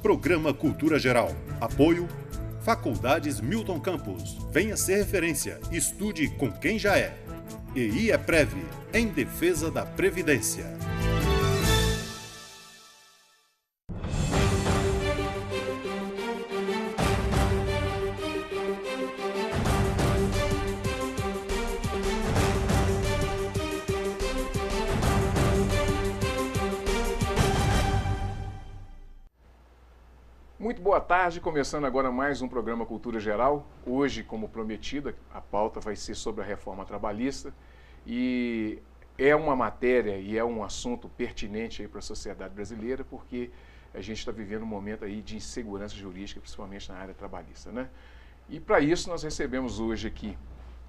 Programa Cultura Geral. Apoio Faculdades Milton Campos. Venha ser referência. Estude com quem já é. E IEPREV, em defesa da Previdência. Muito boa tarde, começando agora mais um programa Cultura Geral. Hoje, como prometido, a pauta vai ser sobre a reforma trabalhista e é uma matéria e é um assunto pertinente para a sociedade brasileira, porque a gente está vivendo um momento aí de insegurança jurídica, principalmente na área trabalhista, né? E para isso nós recebemos hoje aqui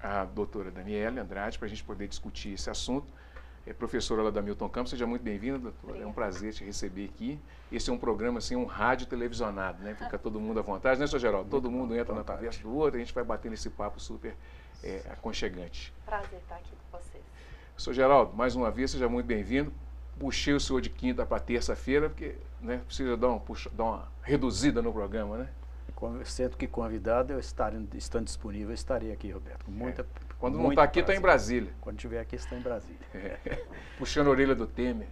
a doutora Daniele Andrade, para a gente poder discutir esse assunto. É professora lá da Milton Campos, seja muito bem-vinda, doutora. Obrigada. É um prazer te receber aqui. Esse é um programa, assim, um rádio televisionado, né? Fica todo mundo à vontade, né, Sr. Geraldo? Todo mundo entra na conversa do outro, a gente vai batendo esse papo super aconchegante. Prazer estar aqui com vocês. Sr. Geraldo, mais uma vez, seja muito bem-vindo. Puxei o senhor de quinta para terça-feira, porque precisa dar uma reduzida no programa, né? Sendo que convidado, estando disponível, eu estarei aqui, Roberto. Quando não está aqui, está em Brasília. Quando estiver aqui, está em Brasília. Puxando a orelha do Temer.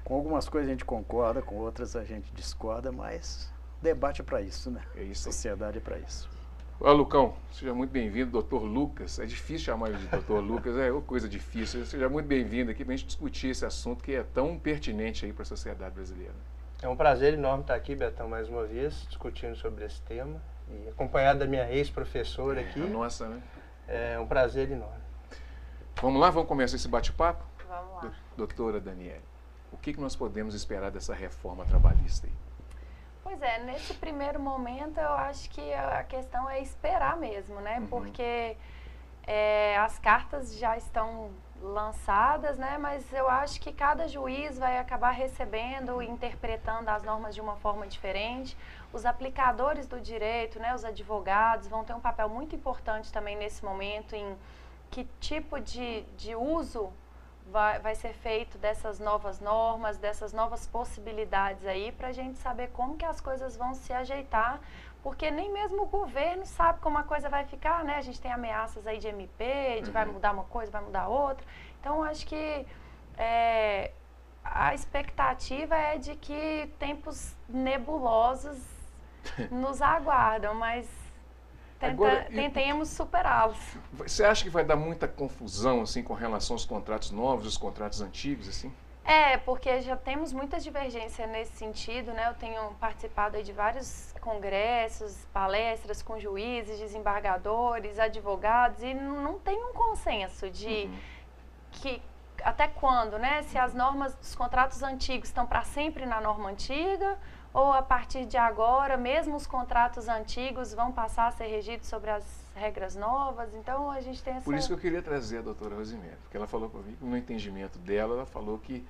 Com algumas coisas a gente concorda, com outras a gente discorda, mas debate é para isso, né? É isso. Sociedade é para isso. Olá, Lucão, seja muito bem-vindo, doutor Lucas. É difícil chamar ele de doutor Lucas, é uma coisa difícil. Seja muito bem-vindo aqui para a gente discutir esse assunto que é tão pertinente aí para a sociedade brasileira. É um prazer enorme estar aqui, Betão, mais uma vez, discutindo sobre esse tema. E acompanhado da minha ex-professora aqui. Nossa, né? É um prazer enorme. Vamos lá, vamos começar esse bate-papo? Vamos lá. Doutora Daniele, o que nós podemos esperar dessa reforma trabalhista aí? Pois é, nesse primeiro momento eu acho que a questão é esperar mesmo, né? Porque as cartas já estão lançadas, né? Mas eu acho que cada juiz vai acabar recebendo e interpretando as normas de uma forma diferente. Os aplicadores do direito, né, os advogados, vão ter um papel muito importante também nesse momento em que tipo de uso vai ser feito dessas novas normas, dessas novas possibilidades aí, para a gente saber como que as coisas vão se ajeitar, porque nem mesmo o governo sabe como a coisa vai ficar, né? A gente tem ameaças aí de MP, de vai mudar uma coisa, vai mudar outra. Então, acho que a expectativa é de que tempos nebulosos nos aguardam, mas tentemos superá-los. Você acha que vai dar muita confusão assim com relação aos contratos novos, os contratos antigos, assim? Porque já temos muita divergência nesse sentido, né? Eu tenho participado aí de vários congressos, palestras com juízes, desembargadores, advogados, e não tem um consenso de que até quando, né? Se as normas dos contratos antigos estão para sempre na norma antiga, ou a partir de agora, mesmo os contratos antigos vão passar a ser regidos sobre as regras novas. Então, a gente tem essa... Por isso que eu queria trazer a doutora Rosimere, porque ela falou para mim, no entendimento dela, ela falou que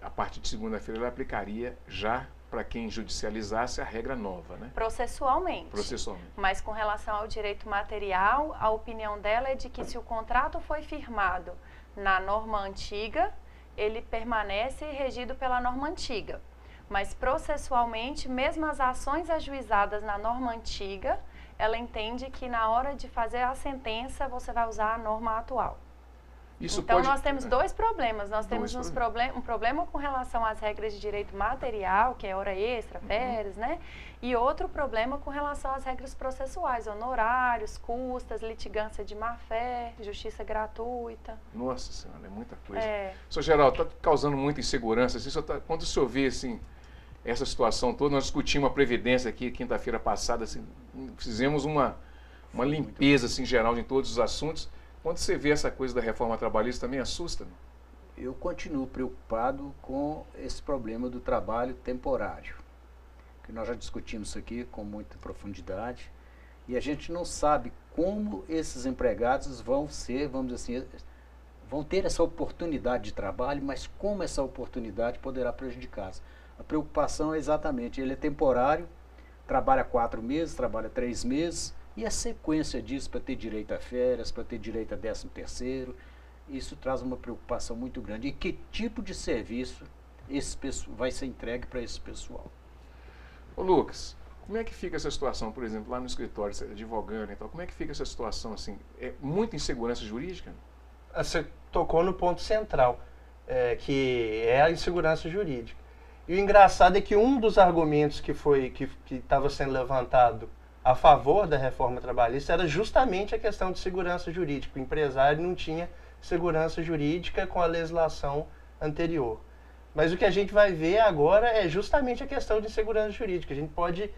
a partir de segunda-feira ela aplicaria já para quem judicializasse a regra nova, né? Processualmente. Processualmente. Mas com relação ao direito material, a opinião dela é de que se o contrato foi firmado na norma antiga, ele permanece regido pela norma antiga. Mas processualmente, mesmo as ações ajuizadas na norma antiga, ela entende que na hora de fazer a sentença, você vai usar a norma atual. Então, nós temos dois problemas. Nós temos um problema com relação às regras de direito material, que é hora extra, férias, né? E outro problema com relação às regras processuais, honorários, custas, litigância de má-fé, justiça gratuita. Nossa Senhora, é muita coisa. Sr. Geraldo, está causando muita insegurança. Assim, quando o senhor vê, assim, essa situação toda, nós discutimos a Previdência aqui quinta-feira passada, assim, fizemos uma limpeza assim, geral em todos os assuntos. Quando você vê essa coisa da reforma trabalhista, também assusta? Não? Eu continuo preocupado com esse problema do trabalho temporário, que nós já discutimos isso aqui com muita profundidade, e a gente não sabe como esses empregados vão ser, vamos dizer assim, vão ter essa oportunidade de trabalho, mas como essa oportunidade poderá prejudicá-los. A preocupação é exatamente, ele é temporário, trabalha 4 meses, trabalha 3 meses, e a sequência disso para ter direito a férias, para ter direito a 13º, isso traz uma preocupação muito grande. E que tipo de serviço vai ser entregue para esse pessoal. Ô Lucas, como é que fica essa situação, por exemplo, lá no escritório, você advogando e tal, como é que fica essa situação, assim, é muita insegurança jurídica? Você tocou no ponto central, que é a insegurança jurídica. E o engraçado é que um dos argumentos que estava sendo levantado a favor da reforma trabalhista era justamente a questão de segurança jurídica. O empresário não tinha segurança jurídica com a legislação anterior. Mas o que a gente vai ver agora é justamente a questão de segurança jurídica. A gente pode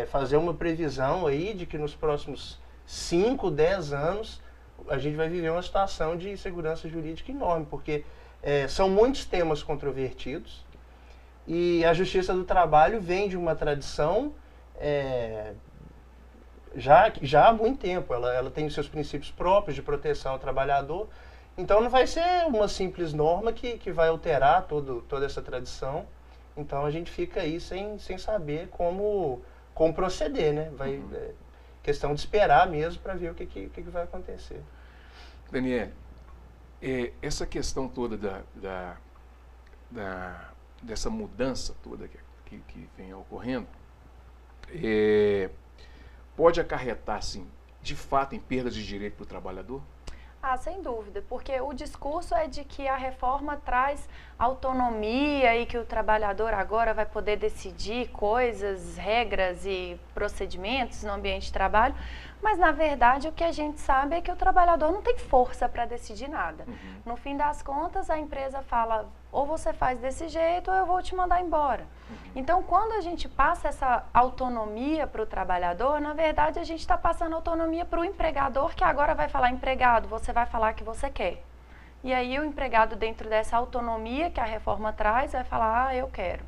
fazer uma previsão aí de que nos próximos 5, 10 anos a gente vai viver uma situação de insegurança jurídica enorme, porque são muitos temas controvertidos e a Justiça do Trabalho vem de uma tradição já há muito tempo. Ela tem os seus princípios próprios de proteção ao trabalhador. Então não vai ser uma simples norma que vai alterar toda essa tradição. Então a gente fica aí sem saber como proceder, né? Questão de esperar mesmo para ver o que vai acontecer. Daniel, essa questão toda dessa mudança toda que vem ocorrendo, pode acarretar, sim, de fato, em perdas de direito para o trabalhador? Sem dúvida, porque o discurso é de que a reforma traz autonomia e que o trabalhador agora vai poder decidir coisas, regras e procedimentos no ambiente de trabalho, mas na verdade o que a gente sabe é que o trabalhador não tem força para decidir nada. No fim das contas, a empresa fala, ou você faz desse jeito ou eu vou te mandar embora. Então, quando a gente passa essa autonomia para o trabalhador, na verdade a gente está passando autonomia para o empregador, que agora vai falar, empregado, você vai falar o que você quer. E aí o empregado, dentro dessa autonomia que a reforma traz, vai falar, eu quero.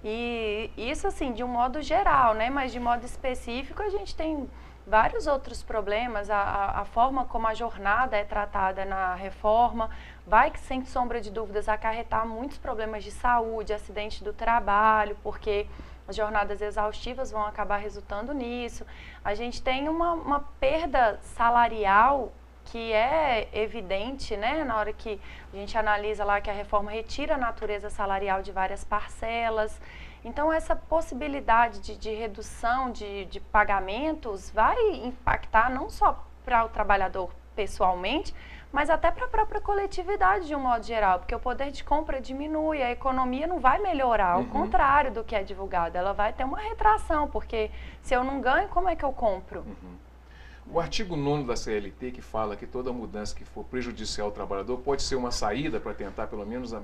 E isso assim, de um modo geral, né? Mas de modo específico a gente tem vários outros problemas. A forma como a jornada é tratada na reforma vai, sem sombra de dúvidas, acarretar muitos problemas de saúde, acidente do trabalho, porque as jornadas exaustivas vão acabar resultando nisso. A gente tem uma perda salarial que é evidente, né, na hora que a gente analisa lá que a reforma retira a natureza salarial de várias parcelas. Então, essa possibilidade de redução de pagamentos vai impactar não só para o trabalhador pessoalmente, mas até para a própria coletividade de um modo geral, porque o poder de compra diminui, a economia não vai melhorar, ao contrário do que é divulgado, ela vai ter uma retração, porque se eu não ganho, como é que eu compro? O artigo 9º da CLT, que fala que toda mudança que for prejudicial ao trabalhador pode ser uma saída para tentar, pelo menos,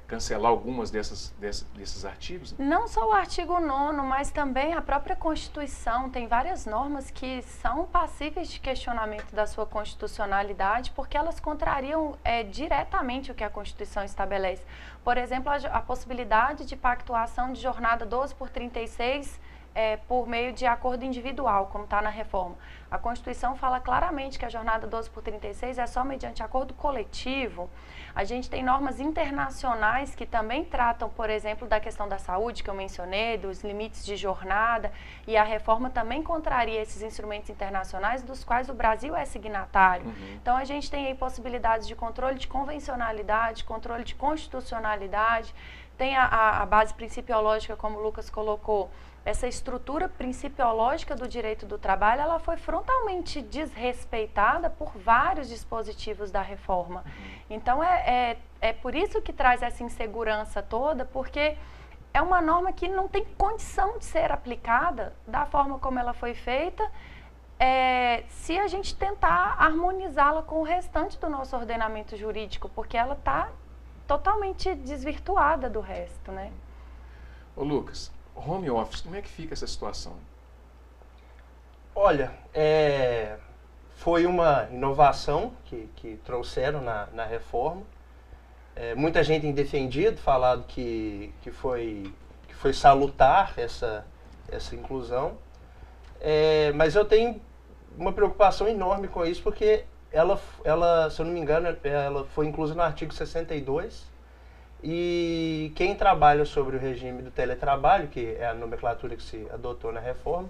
cancelar algumas desses artigos? Não só o artigo 9º, mas também a própria Constituição. Tem várias normas que são passíveis de questionamento da sua constitucionalidade, porque elas contrariam diretamente o que a Constituição estabelece. Por exemplo, a possibilidade de pactuação de jornada 12/36 por meio de acordo individual, como está na reforma. A Constituição fala claramente que a jornada 12/36 é só mediante acordo coletivo. A gente tem normas internacionais que também tratam, por exemplo, da questão da saúde, que eu mencionei, dos limites de jornada, e a reforma também contraria esses instrumentos internacionais, dos quais o Brasil é signatário. Então, a gente tem aí possibilidades de controle de convencionalidade, controle de constitucionalidade, tem a base principiológica, como o Lucas colocou. Essa estrutura principiológica do direito do trabalho, ela foi frontalmente desrespeitada por vários dispositivos da reforma. Então, é por isso que traz essa insegurança toda, porque é uma norma que não tem condição de ser aplicada da forma como ela foi feita, se a gente tentar harmonizá-la com o restante do nosso ordenamento jurídico, porque ela está totalmente desvirtuada do resto, né? Ô Lucas, home office, como é que fica essa situação? Olha, foi uma inovação que trouxeram na reforma. Muita gente tem defendido, falado que foi salutar essa inclusão. Mas eu tenho uma preocupação enorme com isso, porque ela, se eu não me engano, ela foi inclusa no artigo 62, e quem trabalha sobre o regime do teletrabalho, que é a nomenclatura que se adotou na reforma,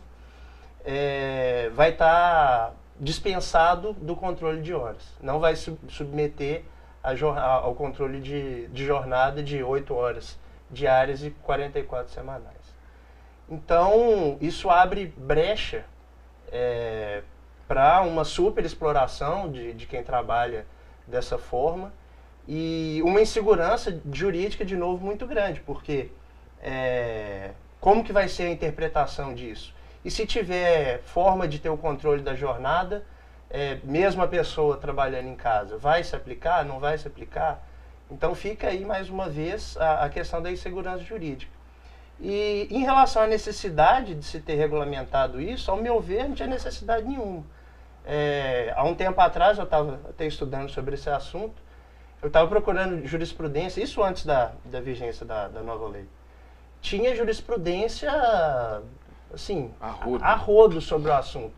vai estar dispensado do controle de horas. Não vai submeter ao controle de jornada de 8 horas diárias e 44 semanais. Então, isso abre brecha para uma super exploração de quem trabalha dessa forma e uma insegurança jurídica, de novo, muito grande, porque como que vai ser a interpretação disso? E se tiver forma de ter o controle da jornada, mesmo a pessoa trabalhando em casa, vai se aplicar, não vai se aplicar? Então fica aí, mais uma vez, a questão da insegurança jurídica. E em relação à necessidade de se ter regulamentado isso, ao meu ver, não tinha necessidade nenhuma. Há um tempo atrás, eu estava até estudando sobre esse assunto, eu estava procurando jurisprudência, isso antes da vigência da nova lei. Tinha jurisprudência, assim, a rodo sobre o assunto.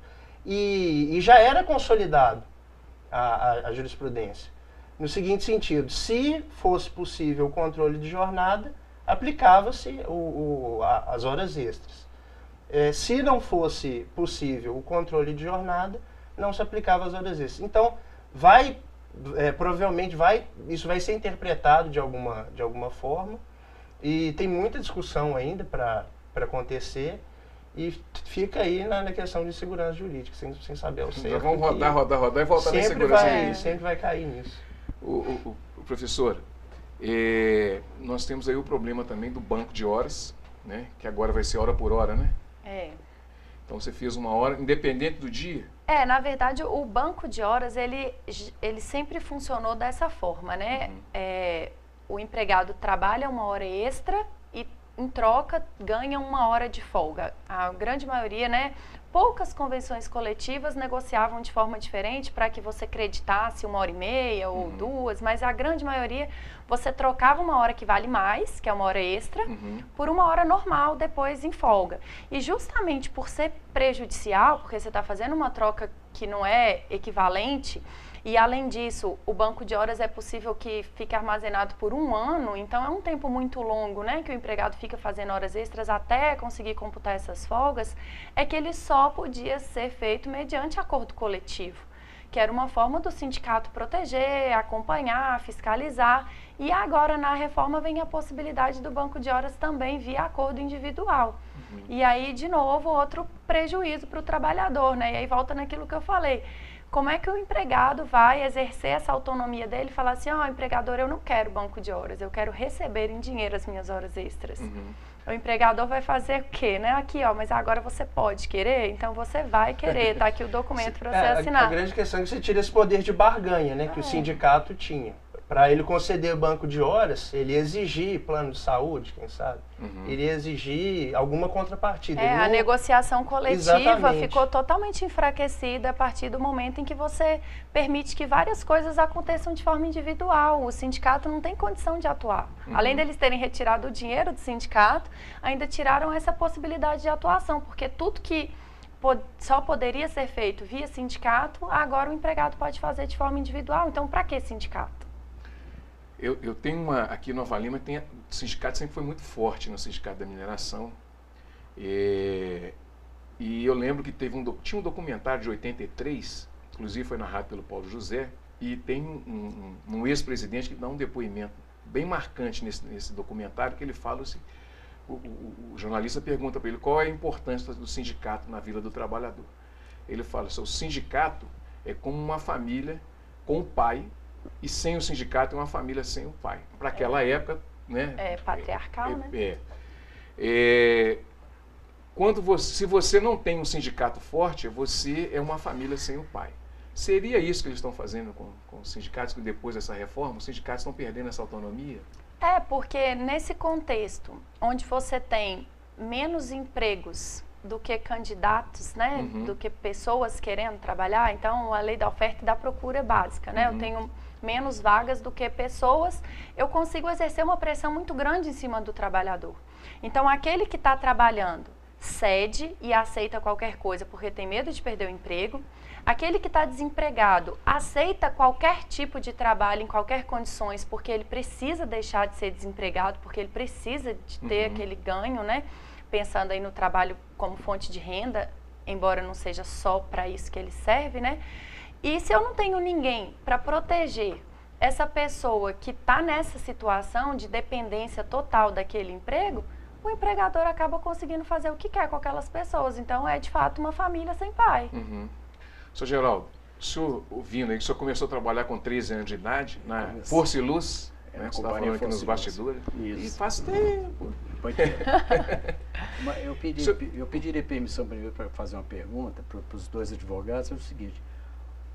E já era consolidado a jurisprudência. No seguinte sentido, se fosse possível o controle de jornada, aplicava-se as horas extras. Se não fosse possível o controle de jornada, não se aplicava as horas extras. Então, provavelmente isso vai ser interpretado de alguma forma, e tem muita discussão ainda para acontecer, e fica aí na questão de segurança jurídica, sem saber ao certo. Vamos rodar e voltar na segurança jurídica. Sempre vai cair nisso. O professor, nós temos aí o problema também do banco de horas, né? Que agora vai ser hora por hora, né? Então você fez uma hora, independente do dia? Na verdade, o banco de horas, ele sempre funcionou dessa forma, né? O empregado trabalha uma hora extra e, em troca, ganha uma hora de folga. A grande maioria, né? Poucas convenções coletivas negociavam de forma diferente para que você creditasse 1h30 ou 2, mas a grande maioria você trocava uma hora que vale mais, que é uma hora extra, por uma hora normal depois em folga. E justamente por ser prejudicial, porque você está fazendo uma troca que não é equivalente, e além disso, o banco de horas é possível que fique armazenado por 1 ano, então é um tempo muito longo, né, que o empregado fica fazendo horas extras até conseguir computar essas folgas, é que ele só podia ser feito mediante acordo coletivo, que era uma forma do sindicato proteger, acompanhar, fiscalizar, e agora na reforma vem a possibilidade do banco de horas também via acordo individual. E aí, de novo, outro prejuízo para o trabalhador, né, e aí volta naquilo que eu falei. Como é que o empregado vai exercer essa autonomia dele e falar assim, empregador, eu não quero banco de horas, eu quero receber em dinheiro as minhas horas extras. O empregador vai fazer o quê, né? Aqui, mas agora você pode querer, então você vai querer, tá aqui o documento para você assinar. A grande questão é que você tira esse poder de barganha, né, que o sindicato tinha. Para ele conceder banco de horas, ele ia exigir plano de saúde, quem sabe? Ele ia exigir alguma contrapartida. A negociação coletiva ficou totalmente enfraquecida a partir do momento em que você permite que várias coisas aconteçam de forma individual. O sindicato não tem condição de atuar. Além deles terem retirado o dinheiro do sindicato, ainda tiraram essa possibilidade de atuação, porque tudo que só poderia ser feito via sindicato, agora o empregado pode fazer de forma individual. Então, para que sindicato? Eu tenho aqui em Nova Lima, o sindicato sempre foi muito forte no sindicato da mineração. E eu lembro que tinha um documentário de 83, inclusive foi narrado pelo Paulo José, e tem um ex-presidente que dá um depoimento bem marcante nesse documentário, que ele fala assim, o jornalista pergunta para ele qual é a importância do sindicato na vida do trabalhador. Ele fala assim, o sindicato é como uma família com o pai, e sem o sindicato é uma família sem o pai. Para aquela época, né? Patriarcal, né? Se você não tem um sindicato forte, você é uma família sem o pai. Seria isso que eles estão fazendo com os sindicatos, que depois dessa reforma, os sindicatos estão perdendo essa autonomia? Porque nesse contexto, onde você tem menos empregos do que candidatos, né? Do que pessoas querendo trabalhar, então a lei da oferta e da procura é básica, né? Eu tenho menos vagas do que pessoas, eu consigo exercer uma pressão muito grande em cima do trabalhador. Então, aquele que está trabalhando cede e aceita qualquer coisa porque tem medo de perder o emprego. Aquele que está desempregado aceita qualquer tipo de trabalho em qualquer condições porque ele precisa deixar de ser desempregado, porque ele precisa de ter aquele ganho, né? Pensando aí no trabalho como fonte de renda, embora não seja só para isso que ele serve, né? E se eu não tenho ninguém para proteger essa pessoa que está nessa situação de dependência total daquele emprego, o empregador acaba conseguindo fazer o que quer com aquelas pessoas. Então, é de fato uma família sem pai. Sr. Geraldo, o senhor ouvindo aí que o senhor começou a trabalhar com 13 anos de idade na Força e Luz, né? Você está falando aqui nos bastidores. Isso. E faz tempo. Mas eu pediria permissão primeiro para fazer uma pergunta para os dois advogados. É o seguinte: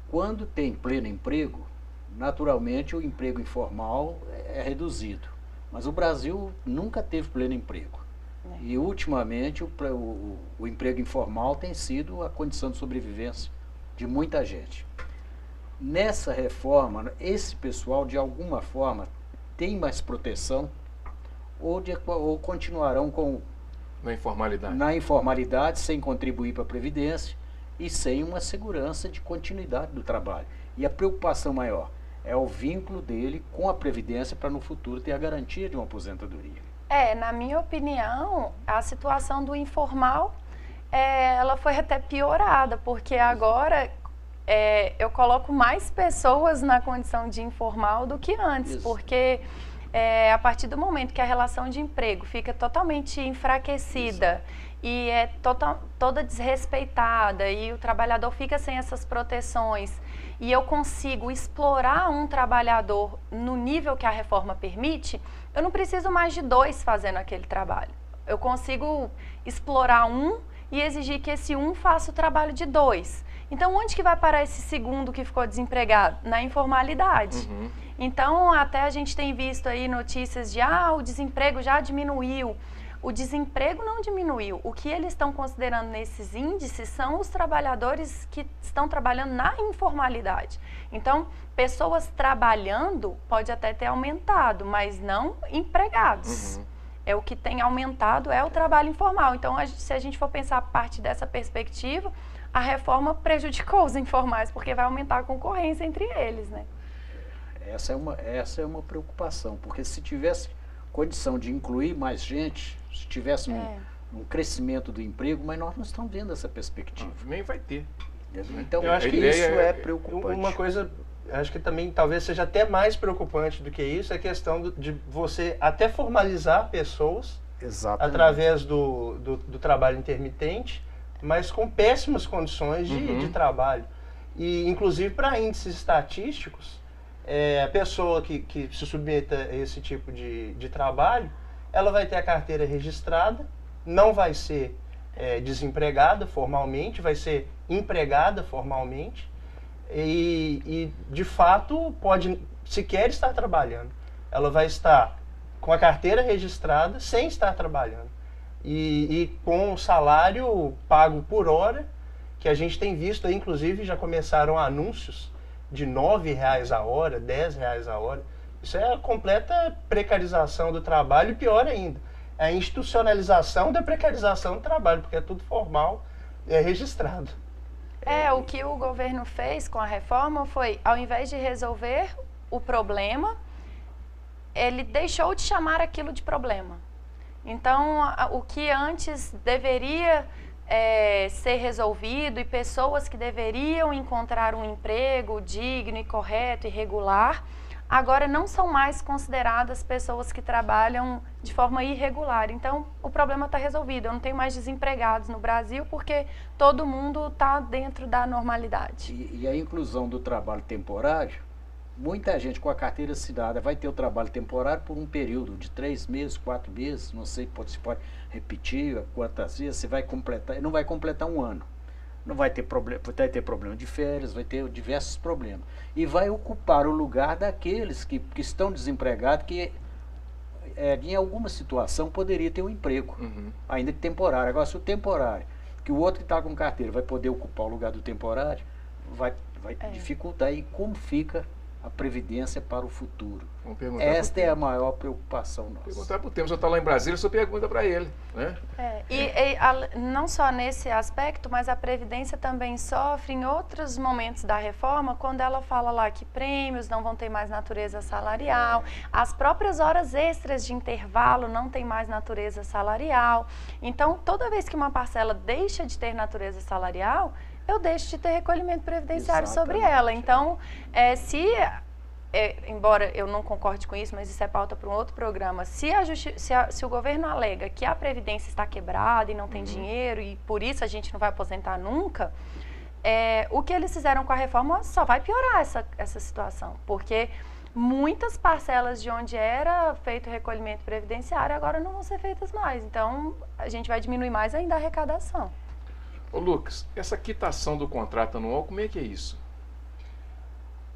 quando tem pleno emprego, naturalmente o emprego informal é reduzido. Mas o Brasil nunca teve pleno emprego. E ultimamente o emprego informal tem sido a condição de sobrevivência de muita gente. Nessa reforma, esse pessoal de alguma forma tem mais proteção ou continuarão na informalidade, sem contribuir para a Previdência e sem uma segurança de continuidade do trabalho. E a preocupação maior é o vínculo dele com a Previdência para no futuro ter a garantia de uma aposentadoria. Na minha opinião, a situação do informal, ela foi até piorada, porque agora eu coloco mais pessoas na condição de informal do que antes, porque a partir do momento que a relação de emprego fica totalmente enfraquecida e é toda desrespeitada e o trabalhador fica sem essas proteções e eu consigo explorar um trabalhador no nível que a reforma permite, eu não preciso mais de 2 fazendo aquele trabalho. Eu consigo explorar um e exigir que esse um faça o trabalho de 2. Então, onde que vai parar esse segundo que ficou desempregado? Na informalidade. Então, até a gente tem visto aí notícias de o desemprego já diminuiu. O desemprego não diminuiu. O que eles estão considerando nesses índices são os trabalhadores que estão trabalhando na informalidade. Então, pessoas trabalhando pode até ter aumentado, mas não empregados. O que tem aumentado é o trabalho informal. Então, se a gente for pensar a partir dessa perspectiva, a reforma prejudicou os informais, porque vai aumentar a concorrência entre eles, né? Essa é uma preocupação, porque se tivesse condição de incluir mais gente, se tivesse um crescimento do emprego, mas nós não estamos vendo essa perspectiva. Nem vai ter. Então, eu acho que isso é preocupante. Uma coisa, acho que também talvez seja até mais preocupante do que isso, é a questão de você até formalizar pessoas através do trabalho intermitente, mas com péssimas condições de trabalho. E, inclusive, para índices estatísticos, a pessoa que se submeta a esse tipo de trabalho, ela vai ter a carteira registrada, não vai ser desempregada formalmente, vai ser empregada formalmente e de fato, pode sequer estar trabalhando. Ela vai estar com a carteira registrada sem estar trabalhando. E com o salário pago por hora, que a gente tem visto aí, inclusive já começaram anúncios de R$ 9,00 a hora, R$ 10,00 a hora. Isso é a completa precarização do trabalho e pior ainda, é a institucionalização da precarização do trabalho, porque é tudo formal, registrado. O que o governo fez com a reforma foi, ao invés de resolver o problema, ele deixou de chamar aquilo de problema. Então, o que antes deveria ser resolvido e pessoas que deveriam encontrar um emprego digno e correto e regular, agora não são mais consideradas pessoas que trabalham de forma irregular. Então, o problema está resolvido. Eu não tenho mais desempregados no Brasil porque todo mundo está dentro da normalidade. E a inclusão do trabalho temporário, muita gente com a carteira assinada vai ter o trabalho temporário por um período de 3 meses, 4 meses, não sei se pode repetir quantas vezes, você vai completar, não vai completar um ano. Não vai ter problema de férias, vai ter diversos problemas. E vai ocupar o lugar daqueles que estão desempregados, que em alguma situação poderia ter um emprego, ainda que temporário. Agora, se o temporário, que o outro que está com carteira vai poder ocupar o lugar do temporário, vai dificultar. E como fica a Previdência para o futuro? Esta é a maior preocupação nossa. Perguntar para o Temer, o senhor está lá em Brasília, só pergunta para ele, né? Não só nesse aspecto, mas a Previdência também sofre em outros momentos da reforma, quando ela fala lá que prêmios não vão ter mais natureza salarial, as próprias horas extras de intervalo não tem mais natureza salarial. Então, toda vez que uma parcela deixa de ter natureza salarial, eu deixo de ter recolhimento previdenciário sobre ela. Então, se embora eu não concorde com isso, mas isso é pauta para um outro programa, se o governo alega que a Previdência está quebrada e não tem dinheiro e por isso a gente não vai aposentar nunca, o que eles fizeram com a reforma só vai piorar essa situação, porque muitas parcelas de onde era feito o recolhimento previdenciário agora não vão ser feitas mais, então a gente vai diminuir mais ainda a arrecadação. Ô Lucas, essa quitação do contrato anual, como é que é isso?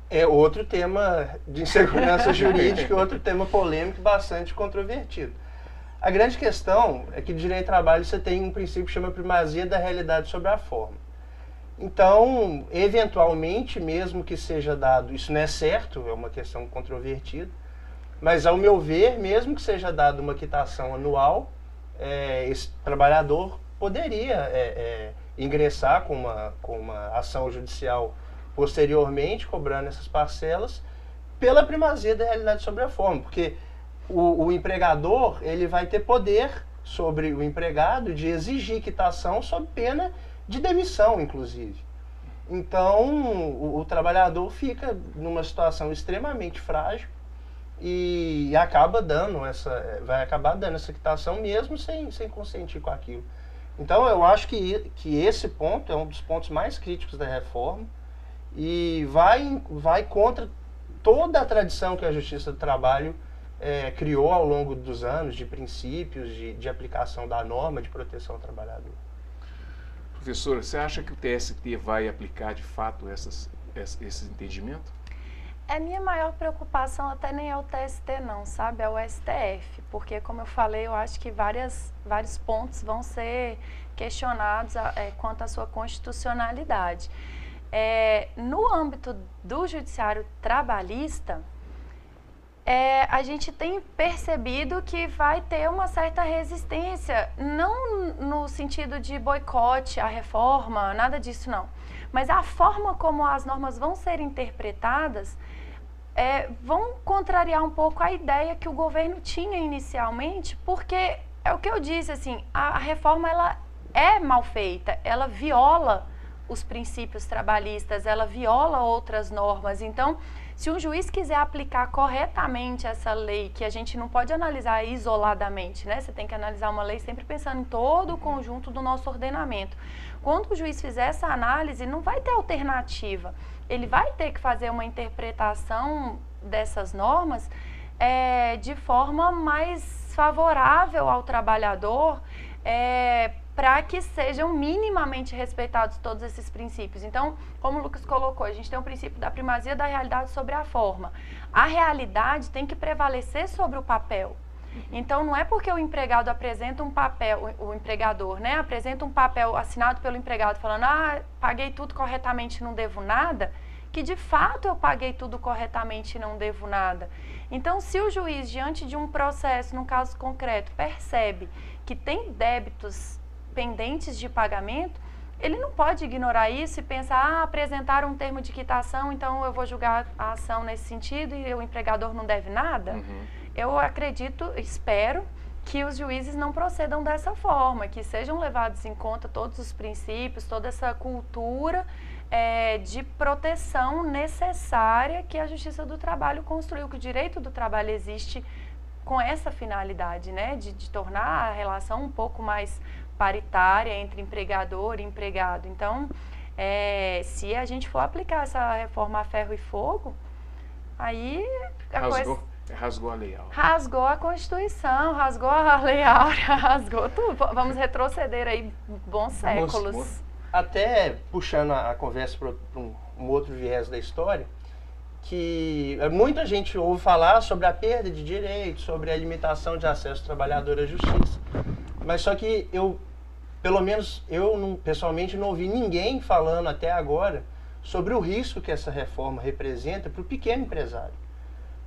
É outro tema de insegurança jurídica, outro tema polêmico bastante controvertido. A grande questão é que no direito do trabalho você tem um princípio que chama primazia da realidade sobre a forma. Então, eventualmente, mesmo que seja dado, isso não é certo, é uma questão controvertida, mas ao meu ver, mesmo que seja dada uma quitação anual, esse trabalhador poderia ingressar com uma ação judicial posteriormente, cobrando essas parcelas, pela primazia da realidade sobre a forma, porque o empregador ele vai ter poder sobre o empregado de exigir quitação sob pena de demissão, inclusive. Então, o trabalhador fica numa situação extremamente frágil e vai acabar dando essa quitação mesmo sem consentir com aquilo. Então, eu acho que esse ponto é um dos pontos mais críticos da reforma e vai contra toda a tradição que a Justiça do Trabalho criou ao longo dos anos, de princípios, de aplicação da norma de proteção ao trabalhador. Professora, você acha que o TST vai aplicar de fato esse entendimento? A minha maior preocupação até nem é o TST não, sabe? É o STF, porque como eu falei, eu acho que vários pontos vão ser questionados quanto à sua constitucionalidade. No âmbito do judiciário trabalhista, a gente tem percebido que vai ter uma certa resistência, não no sentido de boicote à reforma, nada disso não, mas a forma como as normas vão ser interpretadas vão contrariar um pouco a ideia que o governo tinha inicialmente, porque é o que eu disse, assim, a reforma ela é mal feita, ela viola os princípios trabalhistas, ela viola outras normas. Então, se um juiz quiser aplicar corretamente essa lei, que a gente não pode analisar isoladamente, né? Você tem que analisar uma lei sempre pensando em todo o conjunto do nosso ordenamento. Quando o juiz fizer essa análise, não vai ter alternativa. Ele vai ter que fazer uma interpretação dessas normas de forma mais favorável ao trabalhador, para que sejam minimamente respeitados todos esses princípios. Então, como o Lucas colocou, a gente tem o princípio da primazia da realidade sobre a forma. A realidade tem que prevalecer sobre o papel. Então, não é porque o empregado apresenta um papel, o empregador, né, apresenta um papel assinado pelo empregado falando, paguei tudo corretamente e não devo nada, que de fato eu paguei tudo corretamente e não devo nada. Então, se o juiz, diante de um processo, num caso concreto, percebe que tem débitos pendentes de pagamento, ele não pode ignorar isso e pensar, apresentar um termo de quitação, então eu vou julgar a ação nesse sentido e o empregador não deve nada. Eu acredito, espero, que os juízes não procedam dessa forma, que sejam levados em conta todos os princípios, toda essa cultura de proteção necessária que a Justiça do Trabalho construiu, que o direito do trabalho existe com essa finalidade, né, de tornar a relação um pouco mais paritária entre empregador e empregado. Então, se a gente for aplicar essa reforma a ferro e fogo, aí rasgou a Lei Áurea. Rasgou a Constituição, rasgou a Lei Áurea, rasgou tudo. Vamos retroceder aí bons séculos. Até puxando a conversa para um outro viés da história, que muita gente ouve falar sobre a perda de direitos, sobre a limitação de acesso do trabalhador à justiça. Mas só que pelo menos eu pessoalmente não ouvi ninguém falando até agora sobre o risco que essa reforma representa para o pequeno empresário.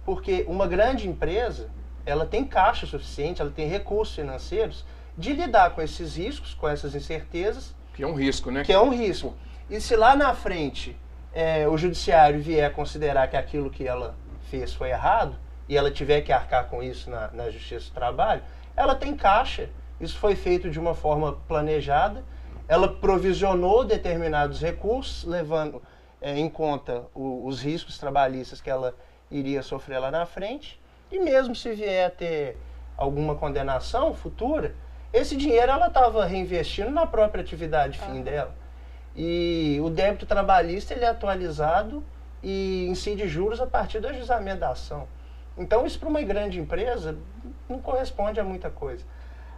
Porque uma grande empresa, ela tem caixa suficiente, ela tem recursos financeiros de lidar com esses riscos, com essas incertezas. Que é um risco, né? Que é um risco. E se lá na frente o judiciário vier a considerar que aquilo que ela fez foi errado, e ela tiver que arcar com isso na Justiça do Trabalho, ela tem caixa. Isso foi feito de uma forma planejada, ela provisionou determinados recursos, levando em conta os riscos trabalhistas que ela iria sofrer lá na frente, e mesmo se vier a ter alguma condenação futura, esse dinheiro ela estava reinvestindo na própria atividade fim dela. E o débito trabalhista ele é atualizado e incide juros a partir do ajuizamento da ação. Então isso para uma grande empresa não corresponde a muita coisa.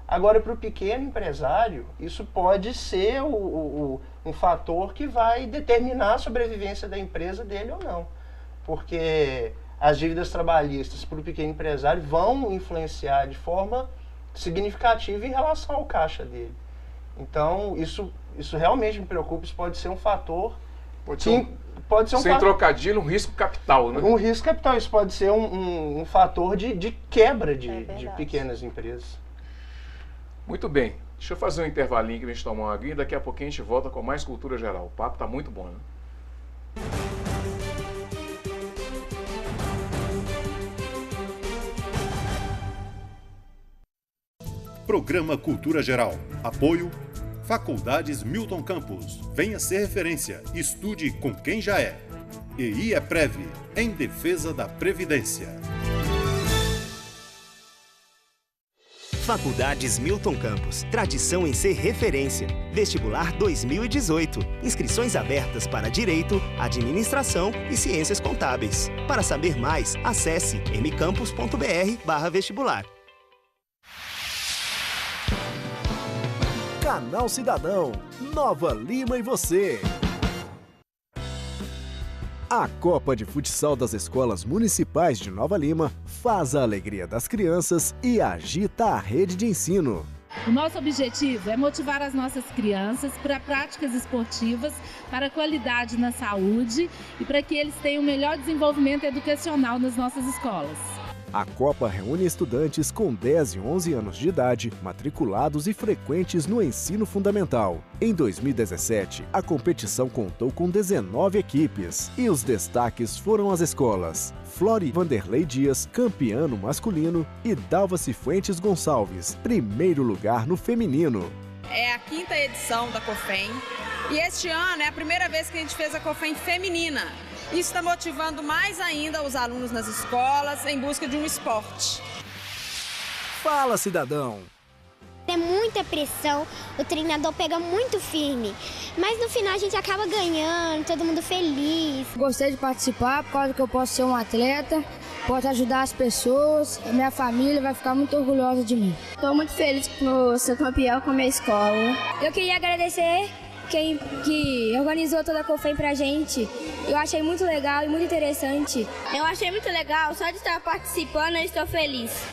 Agora, para o pequeno empresário, isso pode ser um fator que vai determinar a sobrevivência da empresa dele ou não. Porque as dívidas trabalhistas para o pequeno empresário vão influenciar de forma significativa em relação ao caixa dele. Então, isso realmente me preocupa, isso pode ser um fator... Pode ser sem trocadilho, um risco capital, né? Um risco capital, isso pode ser um fator de quebra de pequenas empresas. Muito bem, deixa eu fazer um intervalinho que a gente toma uma aguinha e daqui a pouquinho a gente volta com mais cultura geral. O papo tá muito bom, né? Programa Cultura Geral. Apoio Faculdades Milton Campos. Venha ser referência. Estude com quem já é. EI é Prev, em defesa da Previdência. Faculdades Milton Campos. Tradição em ser referência. Vestibular 2018. Inscrições abertas para Direito, Administração e Ciências Contábeis. Para saber mais, acesse mcampus.br/vestibular. Canal Cidadão, Nova Lima e você. A Copa de Futsal das Escolas Municipais de Nova Lima faz a alegria das crianças e agita a rede de ensino. O nosso objetivo é motivar as nossas crianças para práticas esportivas, para qualidade na saúde e para que eles tenham o melhor desenvolvimento educacional nas nossas escolas. A Copa reúne estudantes com 10 e 11 anos de idade, matriculados e frequentes no ensino fundamental. Em 2017, a competição contou com 19 equipes e os destaques foram as escolas Flori Vanderlei Dias, campeã no masculino, e Dalva Cifuentes Gonçalves, primeiro lugar no feminino. É a 5ª edição da COFEM e este ano é a primeira vez que a gente fez a COFEM feminina. Isso está motivando mais ainda os alunos nas escolas em busca de um esporte. Fala, cidadão! É muita pressão, o treinador pega muito firme, mas no final a gente acaba ganhando, todo mundo feliz. Gostei de participar por causa que eu posso ser um atleta, posso ajudar as pessoas, a minha família vai ficar muito orgulhosa de mim. Estou muito feliz por ser campeão com a minha escola. Eu queria agradecer quem que organizou toda a COFEM pra gente. Eu achei muito legal e muito interessante. Eu achei muito legal, só de estar participando eu estou feliz.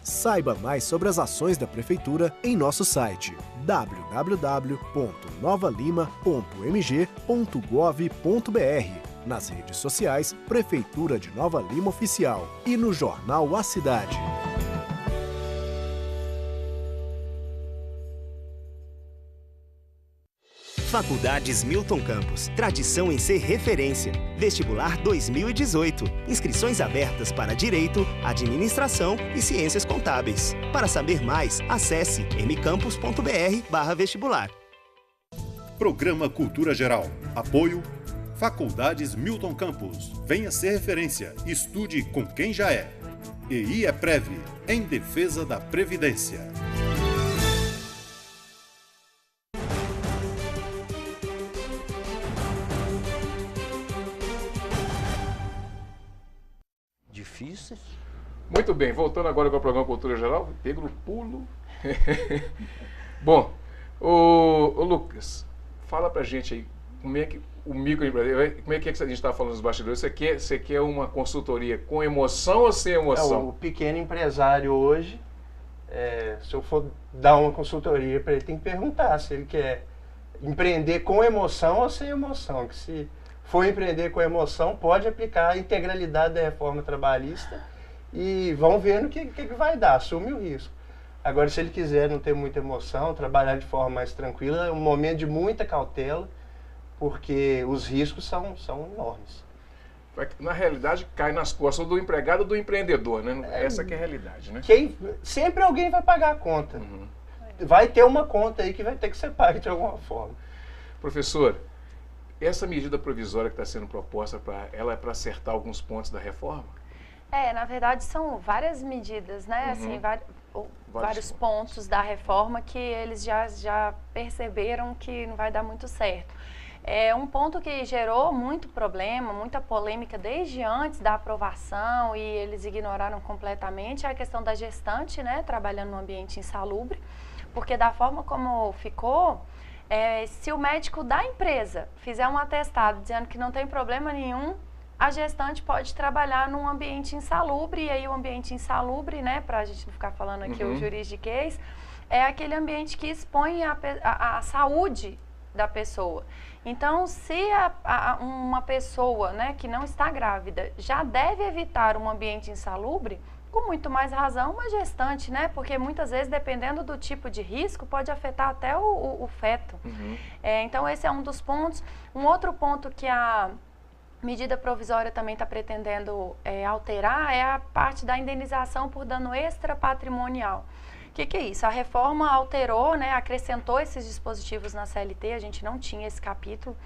Saiba mais sobre as ações da Prefeitura em nosso site www.novalima.mg.gov.br, nas redes sociais Prefeitura de Nova Lima Oficial e no jornal A Cidade. Faculdades Milton Campos. Tradição em ser referência. Vestibular 2018. Inscrições abertas para Direito, Administração e Ciências Contábeis. Para saber mais, acesse mcampus.br/vestibular. Programa Cultura Geral. Apoio Faculdades Milton Campos. Venha ser referência. Estude com quem já é. EI é Prev, em defesa da Previdência. Difíceis. Muito bem, voltando agora com o programa Cultura Geral, pego no pulo. Bom, o Lucas, fala pra gente aí, como é que o microempreendedor, como é que a gente está falando nos bastidores? Você quer uma consultoria com emoção ou sem emoção? O pequeno empresário hoje, se eu for dar uma consultoria para ele, tem que perguntar se ele quer empreender com emoção ou sem emoção. Que se for empreender com emoção, pode aplicar a integralidade da reforma trabalhista e vão ver no que vai dar, assume o risco. Agora, se ele quiser não ter muita emoção, trabalhar de forma mais tranquila, é um momento de muita cautela, porque os riscos são enormes. Na realidade, cai nas costas do empregado ou do empreendedor, né? Essa que é a realidade, né? Sempre alguém vai pagar a conta. Vai ter uma conta aí que vai ter que ser paga de alguma forma. Professor, Essa medida provisória que está sendo proposta, ela é para acertar alguns pontos da reforma? Na verdade são várias medidas, né? Assim, vários pontos da reforma que eles já perceberam que não vai dar muito certo. Um ponto que gerou muito problema, muita polêmica desde antes da aprovação e eles ignoraram completamente é a questão da gestante, né? Trabalhando no ambiente insalubre, porque da forma como ficou, se o médico da empresa fizer um atestado dizendo que não tem problema nenhum, a gestante pode trabalhar num ambiente insalubre, e aí o ambiente insalubre, né, para a gente não ficar falando aqui o juridiquês, é aquele ambiente que expõe a saúde da pessoa. Então, se uma pessoa, né, que não está grávida já deve evitar um ambiente insalubre, com muito mais razão uma gestante, né, porque muitas vezes, dependendo do tipo de risco, pode afetar até o feto. Então, esse é um dos pontos. Um outro ponto que a medida provisória também está pretendendo alterar é a parte da indenização por dano extrapatrimonial. O que é isso? A reforma alterou, né, acrescentou esses dispositivos na CLT, a gente não tinha esse capítulo,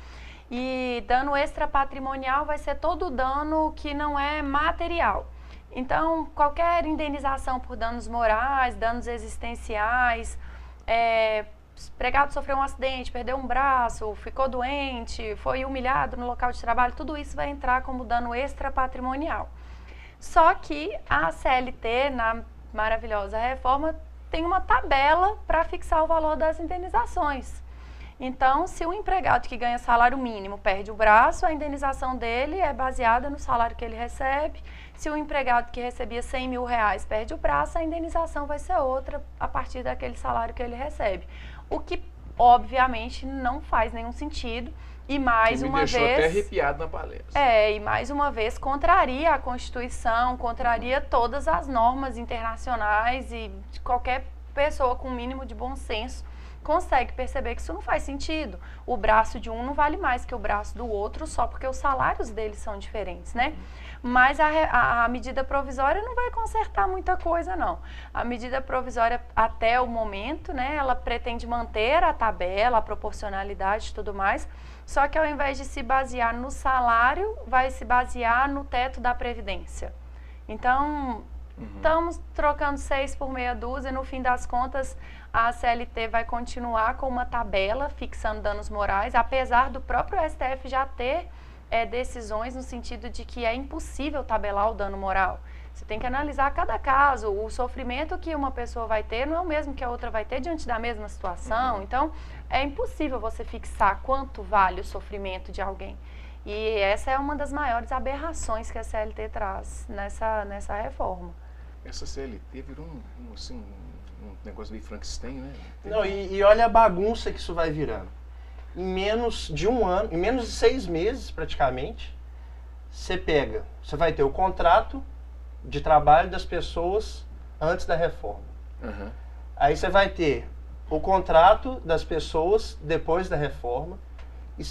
e dano extrapatrimonial vai ser todo dano que não é material. Então, qualquer indenização por danos morais, danos existenciais, empregado sofreu um acidente, perdeu um braço, ficou doente, foi humilhado no local de trabalho, tudo isso vai entrar como dano extrapatrimonial. Só que a CLT, na maravilhosa reforma, tem uma tabela para fixar o valor das indenizações. Então, se o empregado que ganha salário mínimo perde o braço, a indenização dele é baseada no salário que ele recebe. Se o empregado que recebia R$100 mil perde o braço, a indenização vai ser outra a partir daquele salário que ele recebe. O que, obviamente, não faz nenhum sentido. E mais uma vez... me deixou até arrepiado na palestra. E mais uma vez contraria a Constituição, contraria todas as normas internacionais e qualquer pessoa com o mínimo de bom senso consegue perceber que isso não faz sentido. O braço de um não vale mais que o braço do outro só porque os salários deles são diferentes, né? Mas a medida provisória não vai consertar muita coisa, não. A medida provisória, até o momento, né, ela pretende manter a tabela, a proporcionalidade e tudo mais, só que ao invés de se basear no salário, vai se basear no teto da Previdência. Então, estamos trocando 6 por meia dúzia, no fim das contas, a CLT vai continuar com uma tabela fixando danos morais, apesar do próprio STF já ter decisões no sentido de que é impossível tabelar o dano moral. Você tem que analisar cada caso. O sofrimento que uma pessoa vai ter não é o mesmo que a outra vai ter diante da mesma situação. Então, é impossível você fixar quanto vale o sofrimento de alguém. E essa é uma das maiores aberrações que a CLT traz nessa reforma. Essa CLT virou um negócio meio Frankenstein, né? Não, e olha a bagunça que isso vai virando. Em menos de um ano, em menos de 6 meses praticamente, você vai ter o contrato de trabalho das pessoas antes da reforma. Aí você vai ter o contrato das pessoas depois da reforma.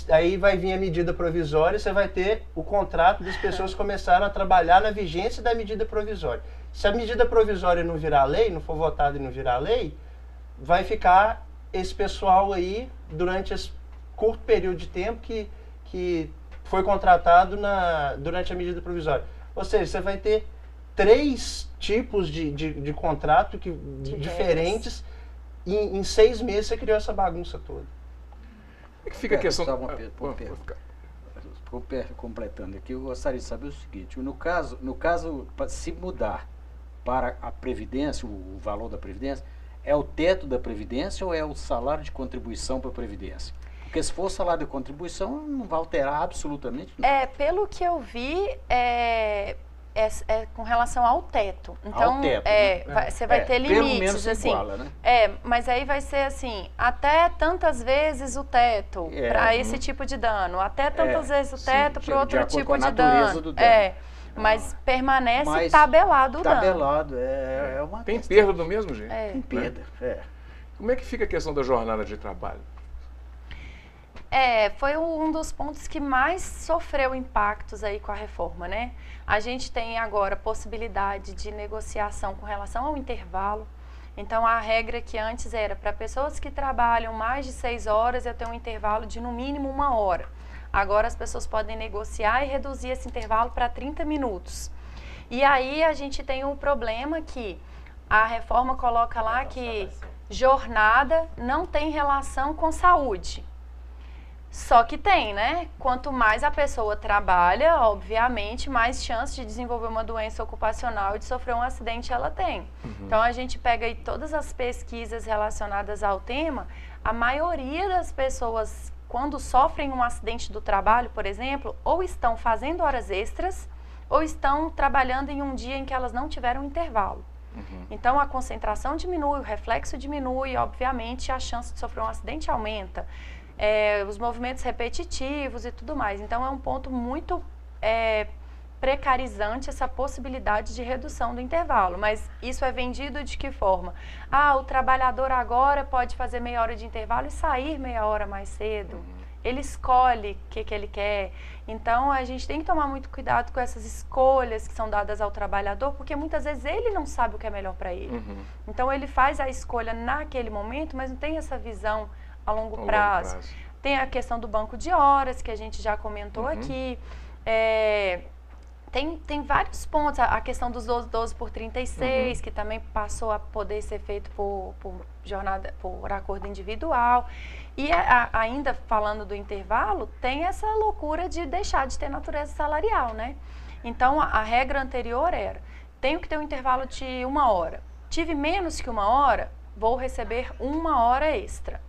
Aí vai vir a medida provisória, você vai ter o contrato das pessoas que começaram a trabalhar na vigência da medida provisória. Se a medida provisória não virar lei, não for votada e não virar lei, vai ficar esse pessoal aí durante esse curto período de tempo que foi contratado durante a medida provisória. Ou seja, você vai ter 3 tipos de contrato diferentes e em 6 meses você criou essa bagunça toda. Como é que fica a questão... Completando aqui, eu gostaria de saber o seguinte, no caso, se mudar para a Previdência, o valor da Previdência, é o teto da Previdência ou é o salário de contribuição para a Previdência? Porque se for o salário de contribuição, não vai alterar absolutamente nada. Pelo que eu vi, é com relação ao teto. Então, ao teto, você vai ter limites, pelo menos assim. Iguala, né? Mas aí vai ser assim, até tantas vezes o teto para esse tipo de dano, até tantas vezes o teto para outro tipo de dano. Mas permanece tabelado o dano. Tabelado, é uma Tem perda do mesmo jeito? Tem perda, Como é que fica a questão da jornada de trabalho? Foi um dos pontos que mais sofreu impactos aí com a reforma, né? A gente tem agora possibilidade de negociação com relação ao intervalo. Então, a regra que antes era para pessoas que trabalham mais de 6 horas, eu tenho um intervalo de no mínimo 1 hora. Agora as pessoas podem negociar e reduzir esse intervalo para 30 minutos. E aí a gente tem um problema que a reforma coloca lá que jornada não tem relação com saúde. Só que tem, né? Quanto mais a pessoa trabalha, obviamente, mais chance de desenvolver uma doença ocupacional e de sofrer um acidente ela tem. Então a gente pega aí todas as pesquisas relacionadas ao tema, a maioria das pessoas, quando sofrem um acidente do trabalho, por exemplo, ou estão fazendo horas extras, ou estão trabalhando em um dia em que elas não tiveram intervalo. Então a concentração diminui, o reflexo diminui, obviamente a chance de sofrer um acidente aumenta. Os movimentos repetitivos e tudo mais. Então é um ponto muito precarizante essa possibilidade de redução do intervalo. Mas isso é vendido de que forma? O trabalhador agora pode fazer meia hora de intervalo e sair meia hora mais cedo. Ele escolhe o que ele quer. Então a gente tem que tomar muito cuidado com essas escolhas que são dadas ao trabalhador, porque muitas vezes ele não sabe o que é melhor para ele. Então ele faz a escolha naquele momento, mas não tem essa visão a longo prazo. Tem a questão do banco de horas, que a gente já comentou aqui. Tem vários pontos. A questão dos 12 por 36, que também passou a poder ser feito por acordo individual. E ainda falando do intervalo, tem essa loucura de deixar de ter natureza salarial, né? Então, a regra anterior era, tenho que ter um intervalo de 1 hora. Tive menos que 1 hora, vou receber 1 hora extra.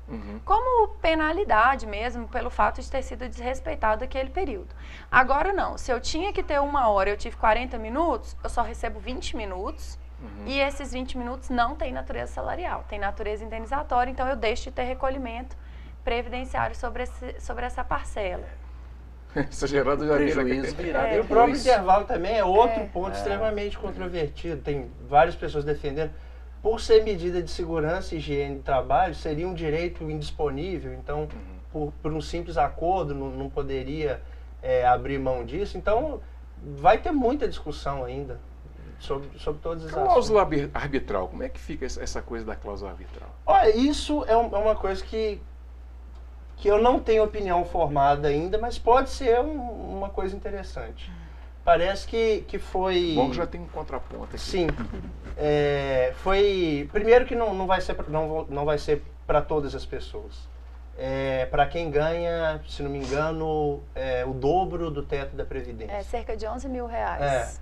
Como penalidade mesmo, pelo fato de ter sido desrespeitado aquele período. Agora não, se eu tinha que ter 1 hora e eu tive 40 minutos, eu só recebo 20 minutos. E esses 20 minutos não tem natureza salarial, tem natureza indenizatória, então eu deixo de ter recolhimento previdenciário sobre essa parcela. Isso gerando já prejuízo virado. E o próprio intervalo também é outro ponto extremamente controvertido. Tem várias pessoas defendendo. Por ser medida de segurança e higiene de trabalho, seria um direito indisponível. Então, por um simples acordo, não poderia abrir mão disso. Então, vai ter muita discussão ainda sobre todos os assuntos. Cláusula arbitral, como é que fica essa coisa da cláusula arbitral? Olha, isso é uma coisa que eu não tenho opinião formada ainda, mas pode ser uma coisa interessante. Parece que foi... Bom, já tem um contraponto aqui. Sim. Foi... Primeiro que não vai ser para todas as pessoas. Para quem ganha, se não me engano, o dobro do teto da Previdência. Cerca de 11 mil reais.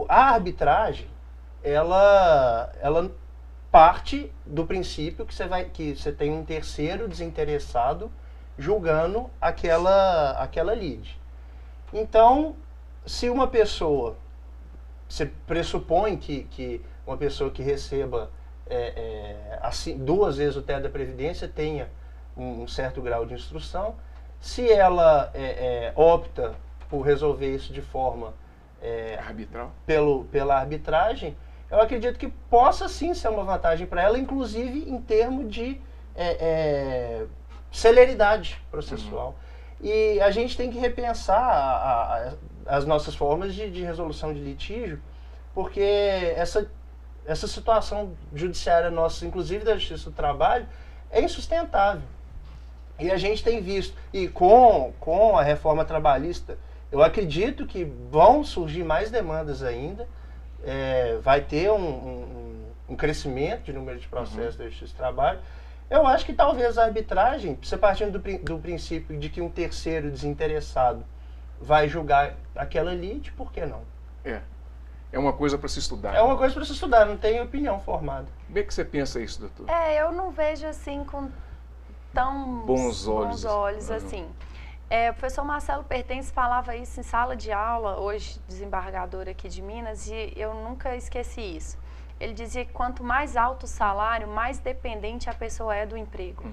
A arbitragem, ela parte do princípio que você tem um terceiro desinteressado julgando aquela lide. Então, se uma pessoa, você pressupõe que uma pessoa que receba assim, 2 vezes o teto da Previdência tenha um certo grau de instrução, se ela opta por resolver isso de forma arbitral, pela arbitragem, eu acredito que possa sim ser uma vantagem para ela, inclusive em termos de celeridade processual. E a gente tem que repensar as nossas formas de resolução de litígio, porque essa situação judiciária nossa, inclusive da Justiça do Trabalho, é insustentável. E a gente tem visto, e com a reforma trabalhista, eu acredito que vão surgir mais demandas ainda, vai ter um crescimento de número de processos da Justiça do Trabalho. Eu acho que talvez a arbitragem, você partindo do princípio de que um terceiro desinteressado vai julgar aquela lide, por que não? É uma coisa para se estudar. É uma coisa para se estudar, não tem opinião formada. Como é que você pensa isso, doutor? Eu não vejo assim com tão bons olhos assim. O professor Marcelo Pertence falava isso em sala de aula, hoje desembargador aqui de Minas, e eu nunca esqueci isso. Ele dizia que quanto mais alto o salário, mais dependente a pessoa é do emprego.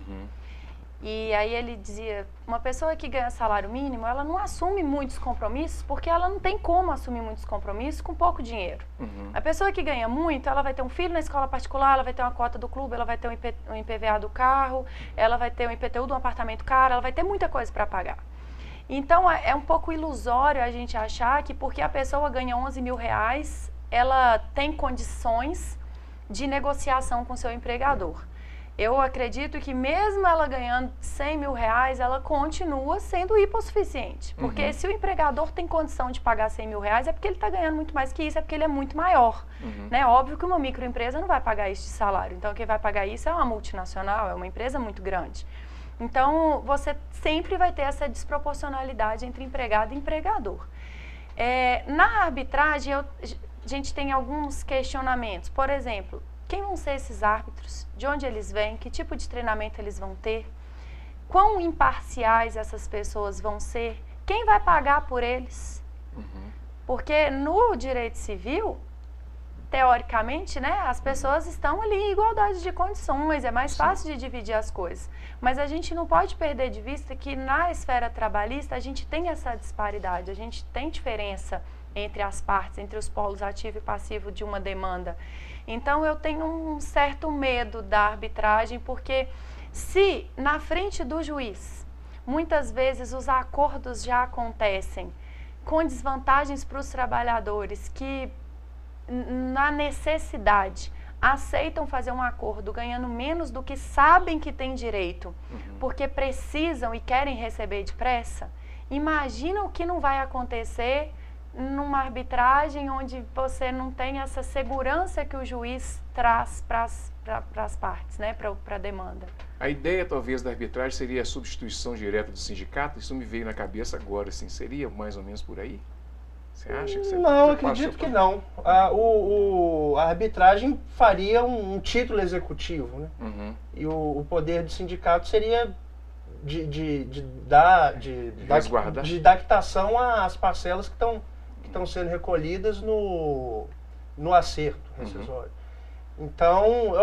E aí ele dizia, uma pessoa que ganha salário mínimo, ela não assume muitos compromissos, porque ela não tem como assumir muitos compromissos com pouco dinheiro. A pessoa que ganha muito, ela vai ter um filho na escola particular, ela vai ter uma cota do clube, ela vai ter um IPVA do carro, ela vai ter um IPTU de um apartamento caro, ela vai ter muita coisa para pagar. Então é um pouco ilusório a gente achar que porque a pessoa ganha 11 mil reais, ela tem condições de negociação com seu empregador. Eu acredito que mesmo ela ganhando 100 mil reais, ela continua sendo hipossuficiente. Porque se o empregador tem condição de pagar 100 mil reais, é porque ele está ganhando muito mais que isso, é porque ele é muito maior. Né? Óbvio que uma microempresa não vai pagar isso de salário. Então, quem vai pagar isso é uma multinacional, é uma empresa muito grande. Então, você sempre vai ter essa desproporcionalidade entre empregado e empregador. Na arbitragem, a gente tem alguns questionamentos. Por exemplo, quem vão ser esses árbitros? De onde eles vêm? Que tipo de treinamento eles vão ter? Quão imparciais essas pessoas vão ser? Quem vai pagar por eles? Porque no direito civil, teoricamente, né, as pessoas estão ali em igualdade de condições, é mais fácil de dividir as coisas. Mas a gente não pode perder de vista que na esfera trabalhista a gente tem essa disparidade, a gente tem diferença entre as partes, entre os polos ativo e passivo de uma demanda. Então, eu tenho um certo medo da arbitragem, porque se na frente do juiz, muitas vezes os acordos já acontecem com desvantagens para os trabalhadores que, na necessidade, aceitam fazer um acordo ganhando menos do que sabem que tem direito, porque precisam e querem receber depressa, imagina o que não vai acontecer numa arbitragem onde você não tem essa segurança que o juiz traz para as partes, né, para a demanda. A ideia, talvez, da arbitragem seria a substituição direta do sindicato? Isso me veio na cabeça agora, assim, seria mais ou menos por aí? Você acha que você... Não, acredito que não. A arbitragem faria um título executivo, né? E o poder do sindicato seria de dar quitação às parcelas que estão sendo recolhidas no acerto rescisório. Então,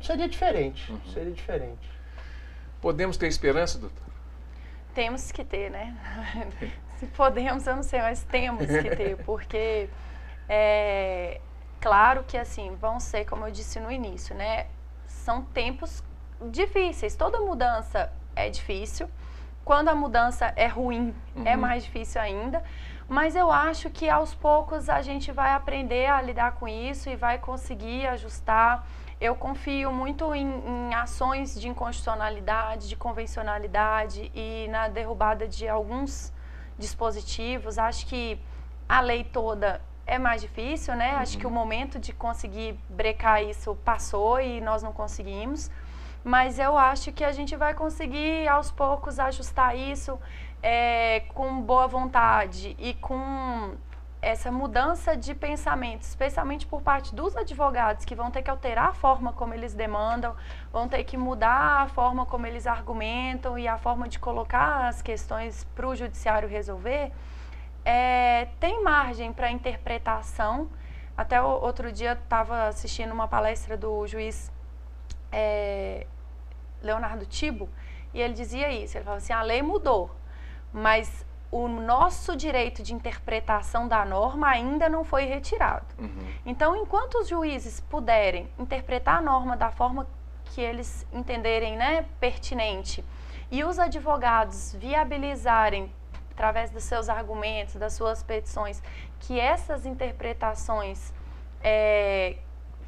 seria diferente. Seria diferente. Podemos ter esperança, doutor? Temos que ter, né? Se podemos, eu não sei, mas temos que ter, porque claro que assim, vão ser, como eu disse no início, né? São tempos difíceis, toda mudança é difícil, quando a mudança é ruim, é mais difícil ainda, mas eu acho que aos poucos a gente vai aprender a lidar com isso e vai conseguir ajustar. Eu confio muito em ações de inconstitucionalidade, de convencionalidade e na derrubada de alguns dispositivos. Acho que a lei toda é mais difícil, né? Acho que o momento de conseguir brecar isso passou e nós não conseguimos. Mas eu acho que a gente vai conseguir, aos poucos, ajustar isso com boa vontade e com essa mudança de pensamento, especialmente por parte dos advogados, que vão ter que alterar a forma como eles demandam, vão ter que mudar a forma como eles argumentam e a forma de colocar as questões para o judiciário resolver. Tem margem para interpretação. Até outro dia estava assistindo uma palestra do juiz Leonardo Tibo, e ele dizia isso, ele falava assim, a lei mudou, mas o nosso direito de interpretação da norma ainda não foi retirado. Então, enquanto os juízes puderem interpretar a norma da forma que eles entenderem, né, pertinente, e os advogados viabilizarem, através dos seus argumentos, das suas petições, que essas interpretações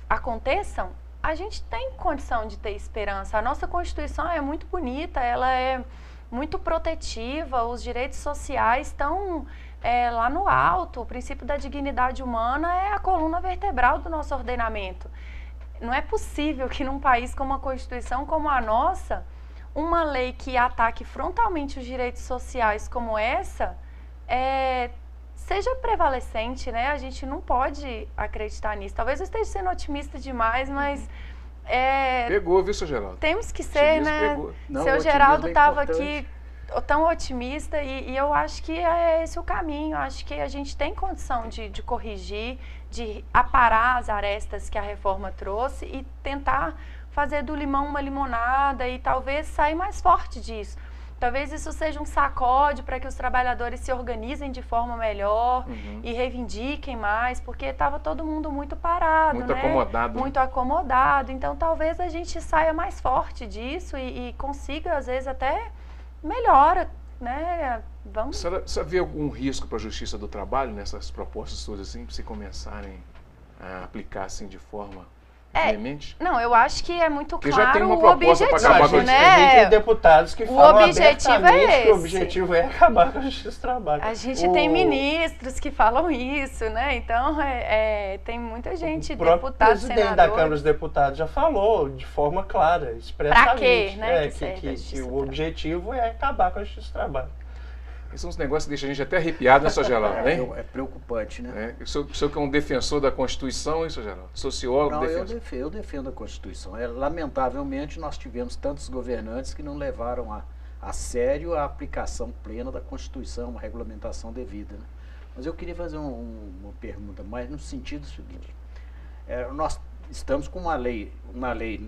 aconteçam, a gente tem condição de ter esperança. A nossa Constituição é muito bonita, ela é muito protetiva, os direitos sociais estão lá no alto, o princípio da dignidade humana é a coluna vertebral do nosso ordenamento. Não é possível que num país com uma Constituição como a nossa, uma lei que ataque frontalmente os direitos sociais como essa, seja prevalecente, né? A gente não pode acreditar nisso. Talvez eu esteja sendo otimista demais, mas... Pegou, viu, seu Geraldo? Temos que ser, né? Não, seu Geraldo estava aqui tão otimista e eu acho que é esse o caminho. Acho que a gente tem condição de corrigir, de aparar as arestas que a reforma trouxe e tentar fazer do limão uma limonada e talvez sair mais forte disso. Talvez isso seja um sacode para que os trabalhadores se organizem de forma melhor e reivindiquem mais, porque estava todo mundo muito parado, muito acomodado. Muito acomodado. Então, talvez a gente saia mais forte disso e consiga, às vezes, até melhora, né? Vamos... Você vê algum risco para a Justiça do Trabalho nessas propostas todas, assim, para se começarem a aplicar assim de forma Veemente? Não, eu acho que é muito Porque claro já tem uma o proposta para acabar objetivo, com né? A gente tem deputados que falam objetivo abertamente é que o esse. objetivo é acabar com a justiça do trabalho. A gente tem ministros que falam isso, né? Então, tem muita gente, O próprio deputados, presidente da Câmara dos Deputados já falou de forma clara, expressamente. Pra quê, né? Que o objetivo é acabar com a justiça do trabalho. Esses são uns negócios que deixam a gente até arrepiado, né, Sr. Geraldo? Hein? É preocupante, né? O senhor que é um defensor da Constituição, hein, Sr. Geraldo? Sociólogo, não, defensor. Eu defendo a Constituição. Lamentavelmente, nós tivemos tantos governantes que não levaram a sério a aplicação plena da Constituição, uma regulamentação devida. Né? Mas eu queria fazer uma pergunta mais no sentido seguinte. Nós estamos com uma lei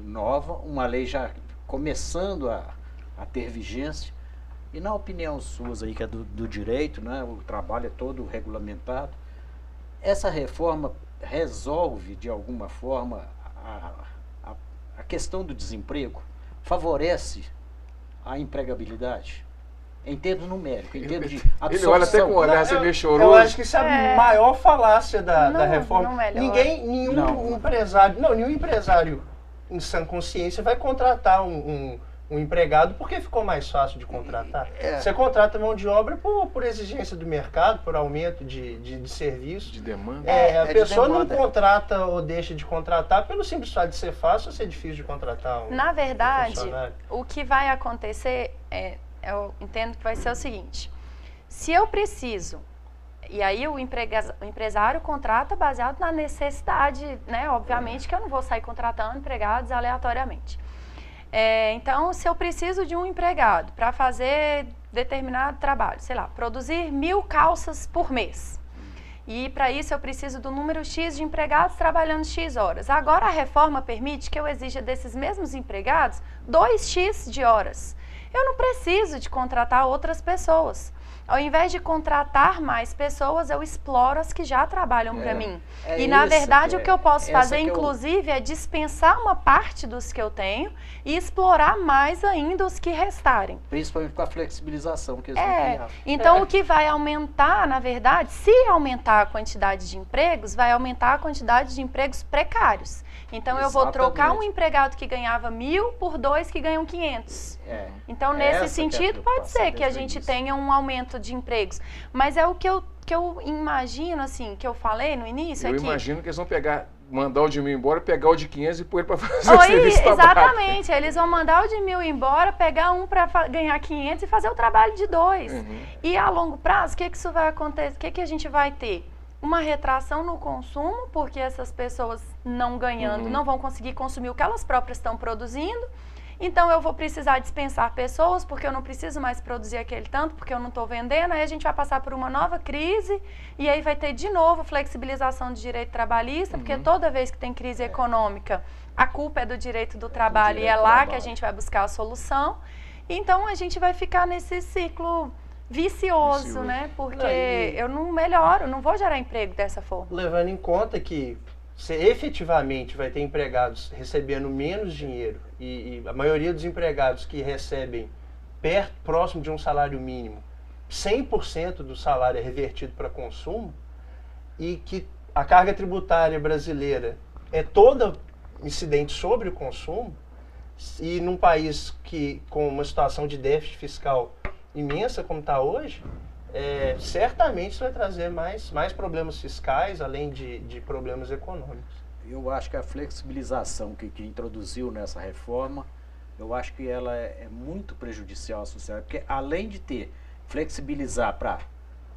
nova, uma lei já começando a ter vigência. E na opinião suas aí, que é do direito, né, o trabalho é todo regulamentado, essa reforma resolve de alguma forma a questão do desemprego? Favorece a empregabilidade? Em termos numéricos, em termos de absorção. Ele olha até com o olhar, você meio choroso. Eu acho que isso é a maior falácia da reforma. Não nenhum empresário em sã consciência vai contratar um empregado porque ficou mais fácil de contratar. Você contrata mão de obra por exigência do mercado, por aumento de serviço. De demanda. A pessoa não contrata ou deixa de contratar pelo simples fato de ser fácil ou ser difícil de contratar Na verdade, o que vai acontecer, eu entendo que vai ser o seguinte: se eu preciso, e aí o empresário contrata baseado na necessidade, né? Obviamente que eu não vou sair contratando empregados aleatoriamente. Então, se eu preciso de um empregado para fazer determinado trabalho, sei lá, produzir 1000 calças por mês, e para isso eu preciso do número X de empregados trabalhando X horas. Agora a reforma permite que eu exija desses mesmos empregados 2X de horas. Eu não preciso de contratar outras pessoas. Ao invés de contratar mais pessoas, eu exploro as que já trabalham para mim. E, na verdade, o que eu posso fazer, inclusive, é dispensar uma parte dos que eu tenho e explorar mais ainda os que restarem. Principalmente com a flexibilização que eles não criaram. Então, o que vai aumentar, na verdade, se aumentar a quantidade de empregos, vai aumentar a quantidade de empregos precários. Então, eu vou trocar um empregado que ganhava 1000 por 2 que ganham 500. Então, nesse sentido, pode ser que a gente tenha um aumento de empregos. Mas é o que eu imagino, assim, que eu falei no início. Eu imagino que eles vão mandar o de 1000 embora, pegar o de 500 e pôr ele para fazer o serviço trabalho. Exatamente. Eles vão mandar o de 1000 embora, pegar um para ganhar 500 e fazer o trabalho de 2. E a longo prazo, o que isso vai acontecer? O que a gente vai ter? Uma retração no consumo, porque essas pessoas não ganhando não vão conseguir consumir o que elas próprias estão produzindo. Então, eu vou precisar dispensar pessoas, porque eu não preciso mais produzir aquele tanto, porque eu não estou vendendo. Aí a gente vai passar por uma nova crise, e aí vai ter de novo flexibilização de direito trabalhista, porque toda vez que tem crise econômica, a culpa é do direito do trabalho, e é lá que a gente vai buscar a solução. Então, a gente vai ficar nesse ciclo vicioso, né? Porque eu não melhoro, não vou gerar emprego dessa forma. Levando em conta que você efetivamente vai ter empregados recebendo menos dinheiro e a maioria dos empregados que recebem próximo de um salário mínimo, 100% do salário é revertido para consumo, e que a carga tributária brasileira é toda incidente sobre o consumo, e num país com uma situação de déficit fiscal imensa como está hoje, certamente isso vai trazer mais problemas fiscais, além de problemas econômicos. Eu acho que a flexibilização que introduziu nessa reforma, eu acho que ela é muito prejudicial à sociedade, porque além de flexibilizar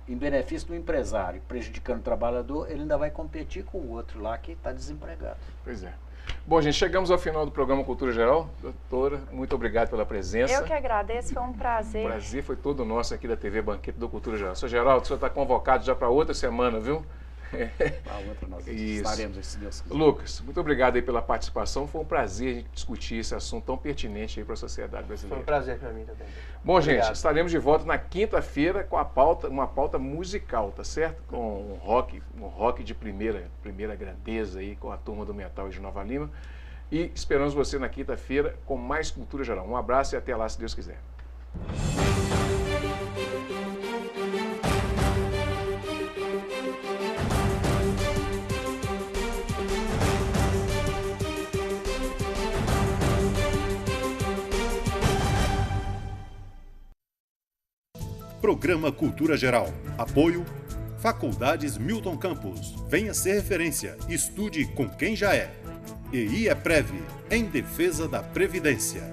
em benefício do empresário, prejudicando o trabalhador, ele ainda vai competir com o outro lá que está desempregado. Pois é. Bom, gente, chegamos ao final do programa Cultura Geral. Doutora, muito obrigado pela presença. Eu que agradeço, foi um prazer. O prazer foi todo nosso aqui da TV Banquete do Cultura Geral. Sr. Geraldo, o senhor está convocado já para outra semana, viu? Outra nós estaremos, se Deus quiser. Lucas, muito obrigado aí pela participação. Foi um prazer a gente discutir esse assunto tão pertinente aí para a sociedade brasileira. Foi um prazer para mim também. Bom, obrigado. Gente, estaremos de volta na quinta-feira com uma pauta musical, tá certo? Com um rock de primeira grandeza aí, com a turma do Metal de Nova Lima. E esperamos você na quinta-feira com mais Cultura Geral. Um abraço e até lá, se Deus quiser. Programa Cultura Geral. Apoio Faculdades Milton Campos. Venha ser referência. Estude com quem já é. E IEPREV, em defesa da Previdência.